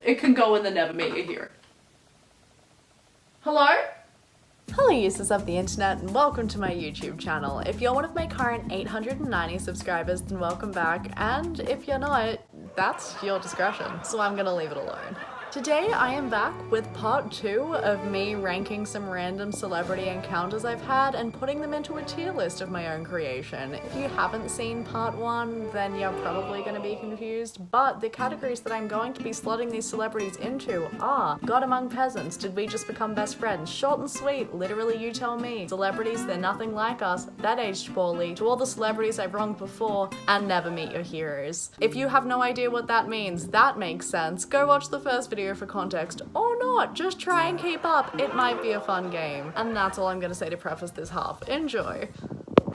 It can go in the never meet you here. Hello? Hello users of the internet and welcome to my YouTube channel. If you're one of my current 890 subscribers, then welcome back, and if you're not, that's your discretion, so I'm gonna leave it alone. Today I am back with part 2 of me ranking some random celebrity encounters I've had and putting them into a tier list of my own creation. If you haven't seen part 1, then you're probably going to be confused, but the categories that I'm going to be slotting these celebrities into are God Among Peasants, Did We Just Become Best Friends, Short and Sweet, Literally You Tell Me, Celebrities They're Nothing Like Us, That Aged Poorly, To All the Celebrities I've Wronged Before, and Never Meet Your Heroes. If you have no idea what that means, that makes sense. Go watch the first video for context, or not, just try and keep up. It might be a fun game. And that's all I'm gonna say to preface this half. Enjoy.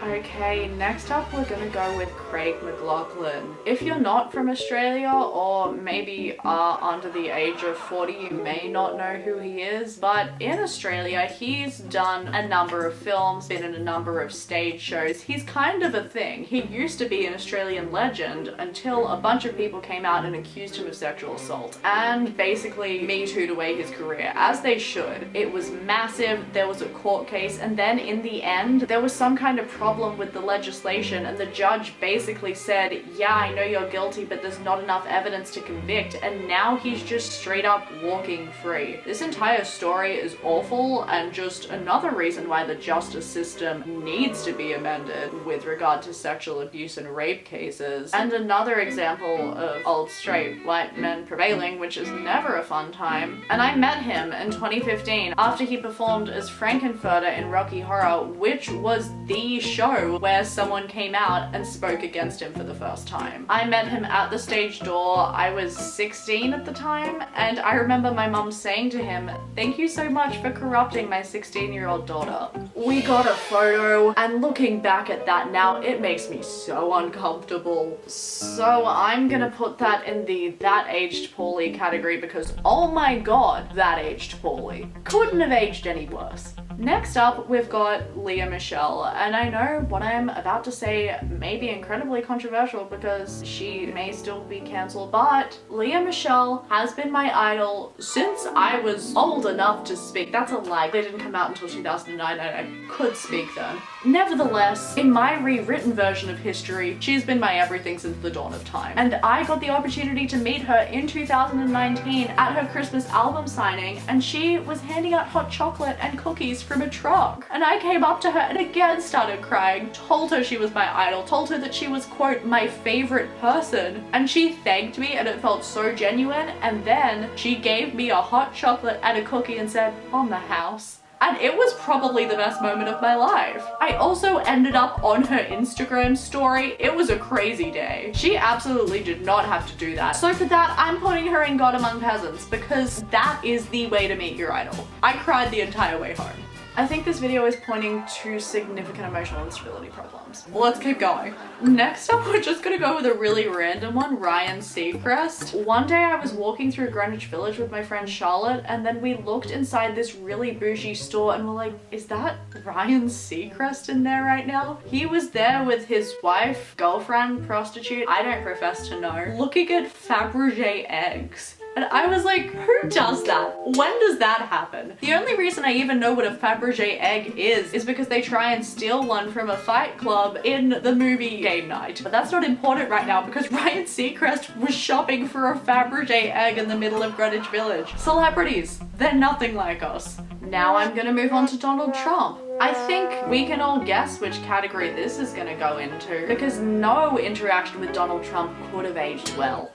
Okay, next up we're gonna go with Craig McLachlan. If you're not from Australia, or maybe are under the age of 40, you may not know who he is, but in Australia he's done a number of films, been in a number of stage shows. He's kind of a thing. He used to be an Australian legend until a bunch of people came out and accused him of sexual assault and basically Me Too'd away his career, as they should. It was massive, there was a court case, and then in the end there was some kind of problem with the legislation, and the judge basically said, yeah, I know you're guilty, but there's not enough evidence to convict, and now he's just straight up walking free. This entire story is awful, and just another reason why the justice system needs to be amended with regard to sexual abuse and rape cases. And another example of old straight white men prevailing, which is never a fun time. And I met him in 2015 after he performed as Frankenfurter in Rocky Horror, which was the show where someone came out and spoke against him for the first time. I met him at the stage door. I was 16 at the time, and I remember my mum saying to him, "Thank you so much for corrupting my 16-year-old daughter." We got a photo, and looking back at that now, it makes me so uncomfortable. So I'm gonna put that in the That Aged Poorly category because, oh my god, that aged poorly. Couldn't have aged any worse. Next up, we've got Lea Michele, and I know what I'm about to say may be incredibly controversial because she may still be cancelled, but Lea Michele has been my idol since I was old enough to speak. That's a lie. They didn't come out until 2009 and I could speak then. Nevertheless, in my rewritten version of history, she's been my everything since the dawn of time. And I got the opportunity to meet her in 2019 at her Christmas album signing, and she was handing out hot chocolate and cookies from a truck. And I came up to her and again started crying, told her she was my idol, told her that she was, quote, my favorite person. And she thanked me and it felt so genuine. And then she gave me a hot chocolate and a cookie and said, "On the house." And it was probably the best moment of my life. I also ended up on her Instagram story. It was a crazy day. She absolutely did not have to do that. So for that, I'm putting her in God Among Peasants because that is the way to meet your idol. I cried the entire way home. I think this video is pointing to significant emotional instability problems. Let's keep going. Next up, we're just gonna go with a really random one, Ryan Seacrest. One day I was walking through Greenwich Village with my friend Charlotte, and then we looked inside this really bougie store and we're like, is that Ryan Seacrest in there right now? He was there with his wife, girlfriend, prostitute, I don't profess to know, looking at Fabergé eggs. And I was like, who does that? When does that happen? The only reason I even know what a Fabergé egg is because they try and steal one from a fight club in the movie Game Night. But that's not important right now because Ryan Seacrest was shopping for a Fabergé egg in the middle of Greenwich Village. Celebrities, they're nothing like us. Now I'm gonna move on to Donald Trump. I think we can all guess which category this is gonna go into because no interaction with Donald Trump could have aged well.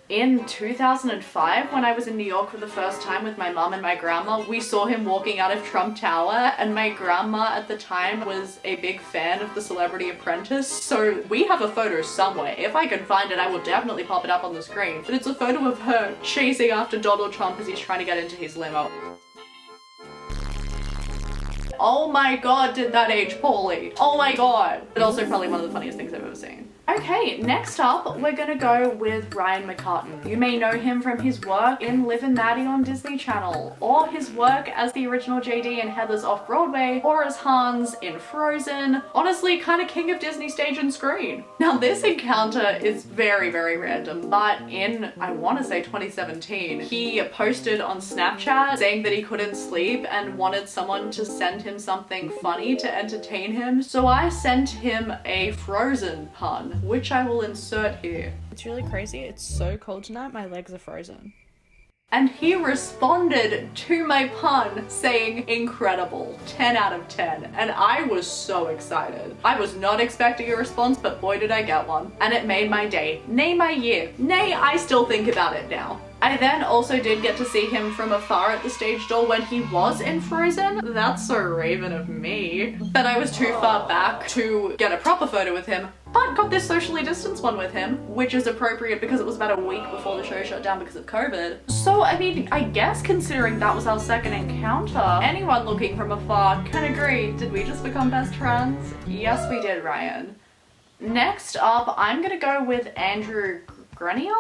In 2005, when I was in New York for the first time with my mum and my grandma, we saw him walking out of Trump Tower, and my grandma at the time was a big fan of The Celebrity Apprentice, so we have a photo somewhere. If I can find it, I will definitely pop it up on the screen. But it's a photo of her chasing after Donald Trump as he's trying to get into his limo. Oh my god, did that age poorly. Oh my god. But also probably one of the funniest things I've ever seen. Okay, next up, we're gonna go with Ryan McCartan. You may know him from his work in Liv and Maddie on Disney Channel, or his work as the original JD in Heathers Off-Broadway, or as Hans in Frozen. Honestly, kind of king of Disney stage and screen. Now, this encounter is very, very random, but in, I want to say 2017, he posted on Snapchat saying that he couldn't sleep and wanted someone to send him something funny to entertain him. So I sent him a Frozen pun, which I will insert here. It's really crazy. It's so cold tonight, my legs are frozen. And he responded to my pun saying incredible, 10 out of 10. And I was so excited. I was not expecting a response, but boy did I get one. And it made my day, nay my year, nay I still think about it now. I then also did get to see him from afar at the stage door when he was in Frozen. That's so Raven of me. But I was too far back to get a proper photo with him, but got this socially distanced one with him, which is appropriate because it was about a week before the show shut down because of COVID. So, I mean, I guess considering that was our second encounter, anyone looking from afar can agree, did we just become best friends? Yes, we did, Ryan. Next up, I'm gonna go with Andrew Grenier?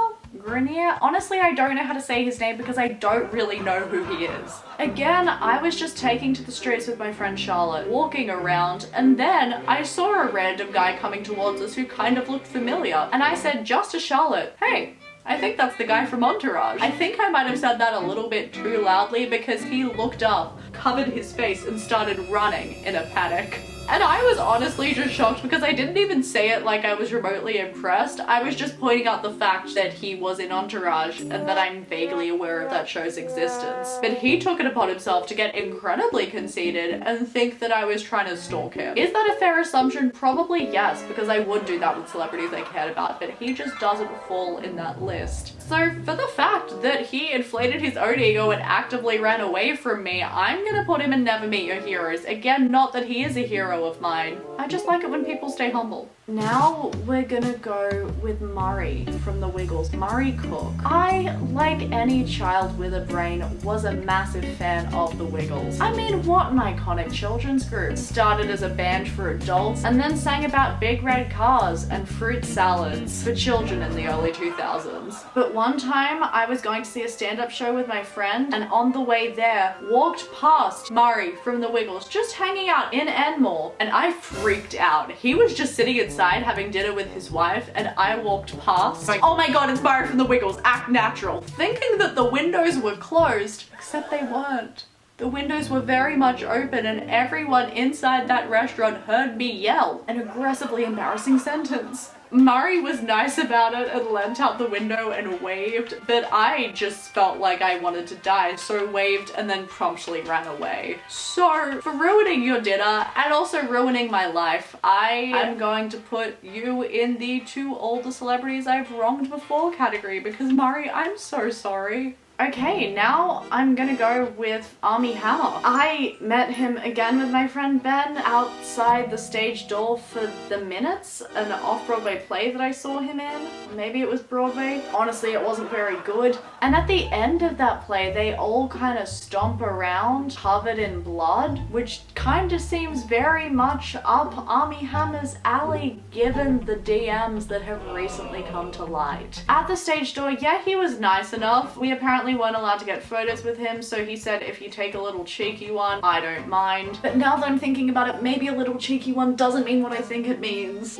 Honestly, I don't know how to say his name because I don't really know who he is. Again, I was just taking to the streets with my friend Charlotte, walking around, and then I saw a random guy coming towards us who kind of looked familiar, and I said just to Charlotte, hey, I think that's the guy from Entourage. I think I might have said that a little bit too loudly because he looked up, covered his face, and started running in a panic. And I was honestly just shocked because I didn't even say it like I was remotely impressed. I was just pointing out the fact that he was in Entourage and that I'm vaguely aware of that show's existence. But he took it upon himself to get incredibly conceited and think that I was trying to stalk him. Is that a fair assumption? Probably yes, because I would do that with celebrities I cared about, but he just doesn't fall in that list. So for the fact that he inflated his own ego and actively ran away from me, I'm gonna put him in Never Meet Your Heroes. Again, not that he is a hero of mine. I just like it when people stay humble. Now we're gonna go with Murray from The Wiggles, Murray Cook. I, like any child with a brain, was a massive fan of The Wiggles. I mean, what an iconic children's group. Started as a band for adults and then sang about big red cars and fruit salads for children in the early 2000s. But one time I was going to see a stand-up show with my friend, and on the way there walked past Murray from The Wiggles just hanging out in Enmore, and I freaked out. He was just sitting inside having dinner with his wife, and I walked past like, oh my god, it's Murray from The Wiggles, act natural, thinking that the windows were closed, except they weren't. The windows were very much open and everyone inside that restaurant heard me yell an aggressively embarrassing sentence. Murray was nice about it and leant out the window and waved, but I just felt like I wanted to die, so waved and then promptly ran away. So, for ruining your dinner and also ruining my life, I am going to put you in the two older celebrities I've wronged before category because Murray, I'm so sorry. Okay, now I'm gonna go with Armie Hammer. I met him again with my friend Ben outside the stage door for The Minutes, an off-Broadway play that I saw him in. Maybe it was Broadway. Honestly, it wasn't very good. And at the end of that play, they all kind of stomp around covered in blood, which kind of seems very much up Armie Hammer's alley given the DMs that have recently come to light. At the stage door, yeah, he was nice enough. We apparently weren't allowed to get photos with him, so he said if you take a little cheeky one, I don't mind. But now that I'm thinking about it, maybe a little cheeky one doesn't mean what I think it means.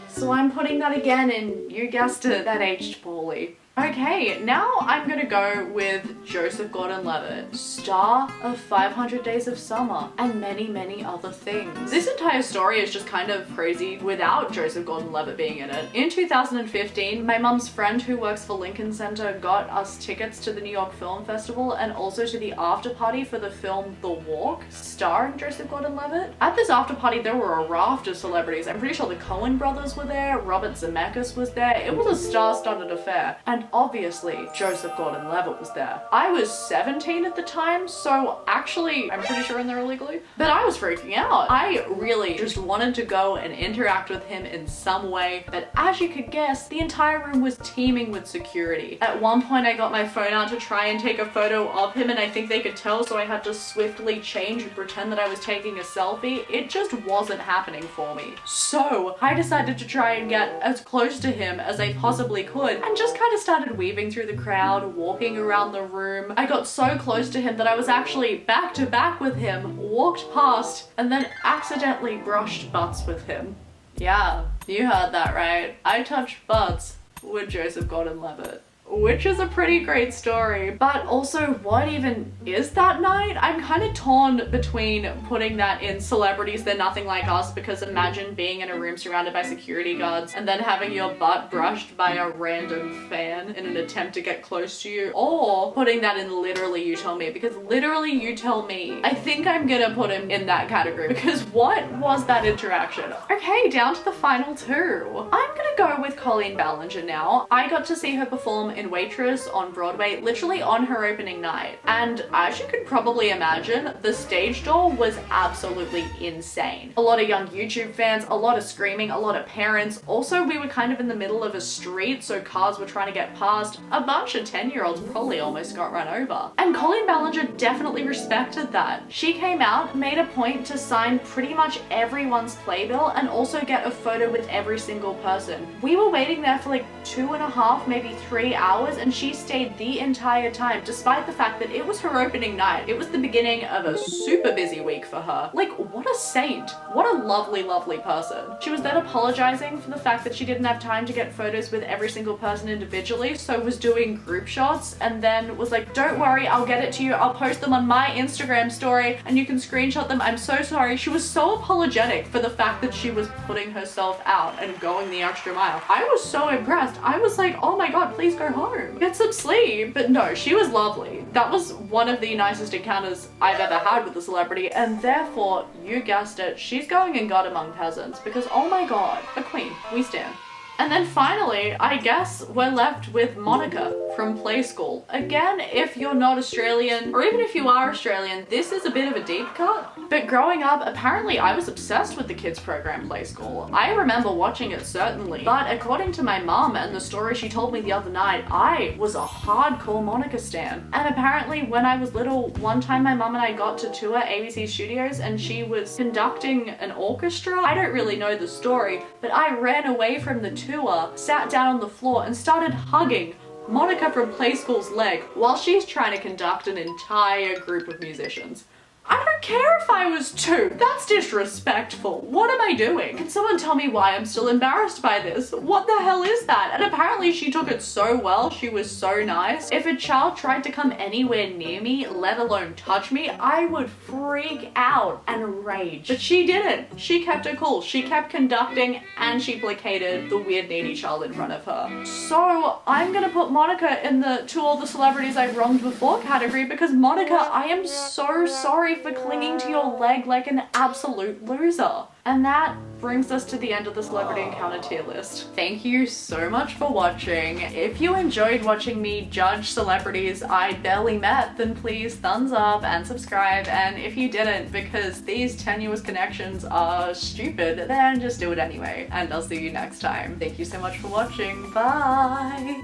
So I'm putting that again in, you guessed it, that aged poorly. Okay, now I'm gonna go with Joseph Gordon-Levitt, star of 500 Days of Summer and many, many other things. This entire story is just kind of crazy without Joseph Gordon-Levitt being in it. In 2015, my mum's friend who works for Lincoln Center got us tickets to the New York Film Festival and also to the after party for the film The Walk, starring Joseph Gordon-Levitt. At this after party, there were a raft of celebrities. I'm pretty sure the Coen brothers were there, Robert Zemeckis was there. It was a star-studded affair. And obviously Joseph Gordon-Levitt was there. I was 17 at the time, so actually I'm pretty sure in there illegally, but I was freaking out. I really just wanted to go and interact with him in some way, but as you could guess, the entire room was teeming with security. At one point I got my phone out to try and take a photo of him, and I think they could tell, so I had to swiftly change and pretend that I was taking a selfie. It just wasn't happening for me. So I decided to try and get as close to him as I possibly could and just kind of started weaving through the crowd, walking around the room. I got so close to him that I was actually back to back with him, walked past, and then accidentally brushed butts with him. Yeah, you heard that right. I touched butts with Joseph Gordon-Levitt. Which is a pretty great story, but also what even is that night? I'm kind of torn between putting that in celebrities they're nothing like us, because imagine being in a room surrounded by security guards and then having your butt brushed by a random fan in an attempt to get close to you, or putting that in literally you tell me, because literally you tell me. I think I'm gonna put him in that category, because what was that interaction? Okay, down to the final two. I'm gonna go with Colleen Ballinger now. I got to see her perform in Waitress on Broadway, literally on her opening night. And as you could probably imagine, the stage door was absolutely insane. A lot of young YouTube fans, a lot of screaming, a lot of parents. Also, we were kind of in the middle of a street, so cars were trying to get past. A bunch of 10-year-olds probably almost got run over. And Colleen Ballinger definitely respected that. She came out, made a point to sign pretty much everyone's playbill and also get a photo with every single person. We were waiting there for like 2.5, maybe 3 hours, and she stayed the entire time, despite the fact that it was her opening night. It was the beginning of a super busy week for her. Like, what a saint. What a lovely, lovely person. She was then apologizing for the fact that she didn't have time to get photos with every single person individually, so was doing group shots, and then was like, don't worry, I'll get it to you. I'll post them on my Instagram story and you can screenshot them. I'm so sorry. She was so apologetic for the fact that she was putting herself out and going the extra mile. I was so impressed. I was like, oh my god, please go home, get some sleep. But no, she was lovely. That was one of the nicest encounters I've ever had with a celebrity, and therefore, you guessed it, she's going in God Among Peasants, because oh my god, a queen, we stand. And then finally, I guess we're left with Monica from Play School. Again, if you're not Australian, or even if you are Australian, this is a bit of a deep cut. But growing up, apparently I was obsessed with the kids program Play School. I remember watching it, certainly. But according to my mum and the story she told me the other night, I was a hardcore Monica stan. And apparently when I was little, one time my mum and I got to tour ABC Studios and she was conducting an orchestra. I don't really know the story, but I ran away from the tour, sat down on the floor and started hugging Monica from Play School's leg while she's trying to conduct an entire group of musicians. I don't care if I was 2. That's disrespectful. What am I doing? Can someone tell me why I'm still embarrassed by this? What the hell is that? And apparently she took it so well. She was so nice. If a child tried to come anywhere near me, let alone touch me, I would freak out and rage. But she didn't. She kept her cool. She kept conducting and she placated the weird needy child in front of her. So I'm gonna put Monica in the to all the celebrities I've wronged before category, because Monica, I am so sorry for clinging to your leg like an absolute loser. And that brings us to the end of the celebrity encounter tier list. Thank you so much for watching. If you enjoyed watching me judge celebrities I barely met, then please thumbs up and subscribe. And if you didn't, because these tenuous connections are stupid, then just do it anyway. And I'll see you next time. Thank you so much for watching. Bye!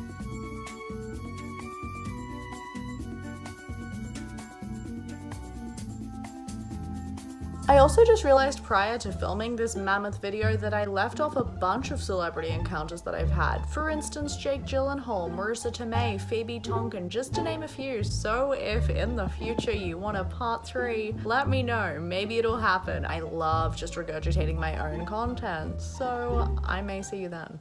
I also just realized prior to filming this mammoth video that I left off a bunch of celebrity encounters that I've had. For instance, Jake Gyllenhaal, Marissa Tomei, Phoebe Tonkin, just to name a few. So if in the future you want a part 3, let me know. Maybe it'll happen. I love just regurgitating my own content, so I may see you then.